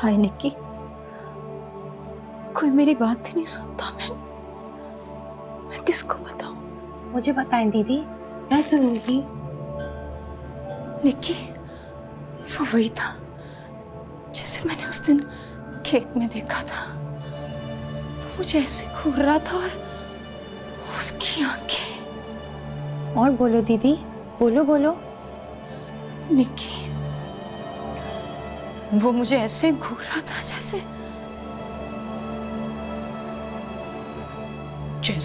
हाय निक्की, कोई मेरी बात ही नहीं सुनता। मैं किसको बताऊं? मुझे बताएं दीदी, मैं सुनूंगी। निक्की, वो वही था जैसे मैंने उस दिन खेत में देखा था। वो मुझे ऐसे घूर रहा था और उसकी आंखें। और बोलो दीदी, बोलो बोलो। निक्की, वो मुझे ऐसे घूर रहा था जैसे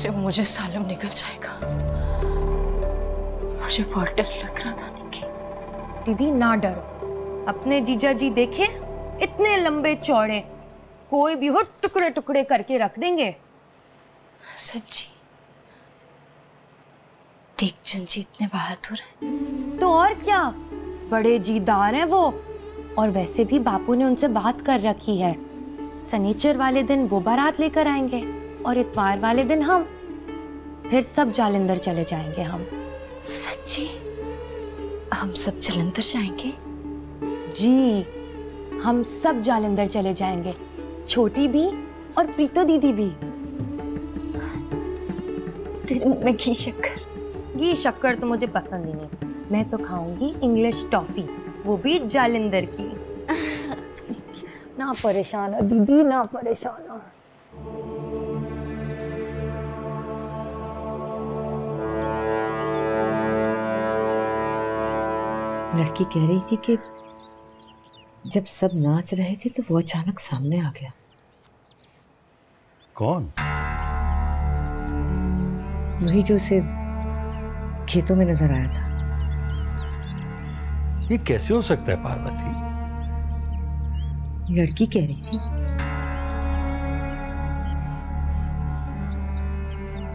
वो मुझे सालम निकल जाएगा। मुझे बहुत डर लग रहा था निक्की। दीदी ना डरो, अपने जीजा जी देखे इतने लंबे चौड़े, कोई भी हो टुकड़े टुकड़े करके रख देंगे। सच्ची? टेकचंद जी इतने बहादुर हैं? तो और क्या, बड़े जीदार हैं वो। और वैसे भी बापू ने उनसे बात कर रखी है, शनिचर वाले दिन वो बारात लेकर आएंगे और इतवार वाले दिन हम, फिर सब जालंधर चले जाएंगे हम। सच्ची? हम सब जालंधर जाएंगे? जी, हम सब जालंधर चले जाएंगे, छोटी भी और प्रीतो दीदी भी। तेरे मुंह में घी शक्कर? घी शक्कर तो मुझे पसंद ही नहीं। मैं तो खाऊंगी इंग्लिश टॉफी, वो भी जालंधर की। ना परेशान हो दीदी, ना परेशान हो। लड़की कह रही थी कि जब सब नाच रहे थे तो वो अचानक सामने आ गया। कौन? वही जो उसे खेतों में नजर आया था। ये कैसे हो सकता है पार्वती? लड़की कह रही थी।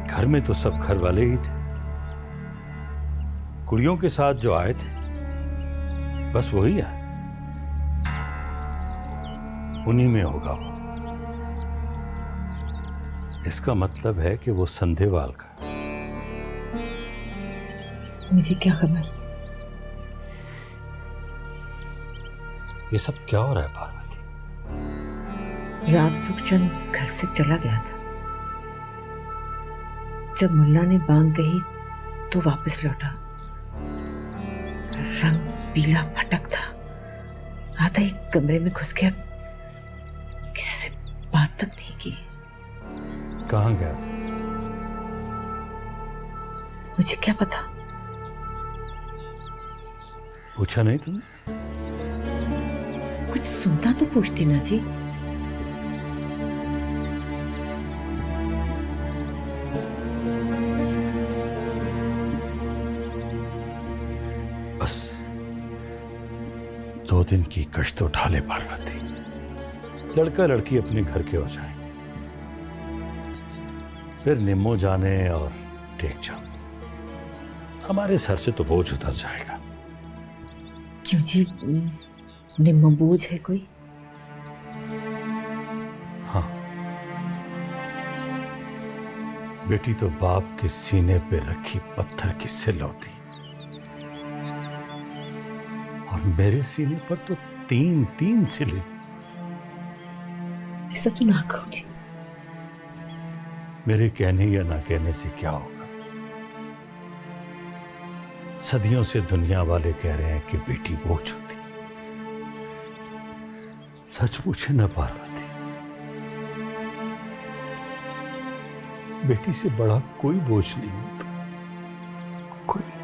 घर में तो सब घर वाले ही थे। कुड़ियों के साथ जो आए थे बस वही आए, उन्हीं में होगा वो। इसका मतलब है कि वो संधेवाल का। मुझे क्या खबर? ये सब क्या हो रहा है पार्वती? रात सुखचंद घर से चला गया था। जब मुल्ला ने बांग कही तो वापस लौटा। रंग पीला फटक था। आता ही कमरे में घुस गया, किसी से बात तक नहीं की। कहाँ गया था? मुझे क्या पता? पूछा नहीं तुमने? कुछ सुनता तो पूछती ना जी। बस 2 दिन की कश्त उठा ले पार्वती, लड़का लड़की अपने घर के हो जाए, फिर निम्मो जाने और टेक जाओ। हमारे सर से तो बोझ उतर जाएगा। क्यों जी, निम्मा बोझ है कोई? हाँ, बेटी तो बाप के सीने पे रखी पत्थर की सिल होती, और मेरे सीने पर तो 3 सिले। ऐसा तो ना कहो जी। मेरे कहने या ना कहने से क्या होगा? सदियों से दुनिया वाले कह रहे हैं कि बेटी बोझ होती। सच पूछे ना पार्वती, बेटी से बड़ा कोई बोझ नहीं होता, कोई नहीं।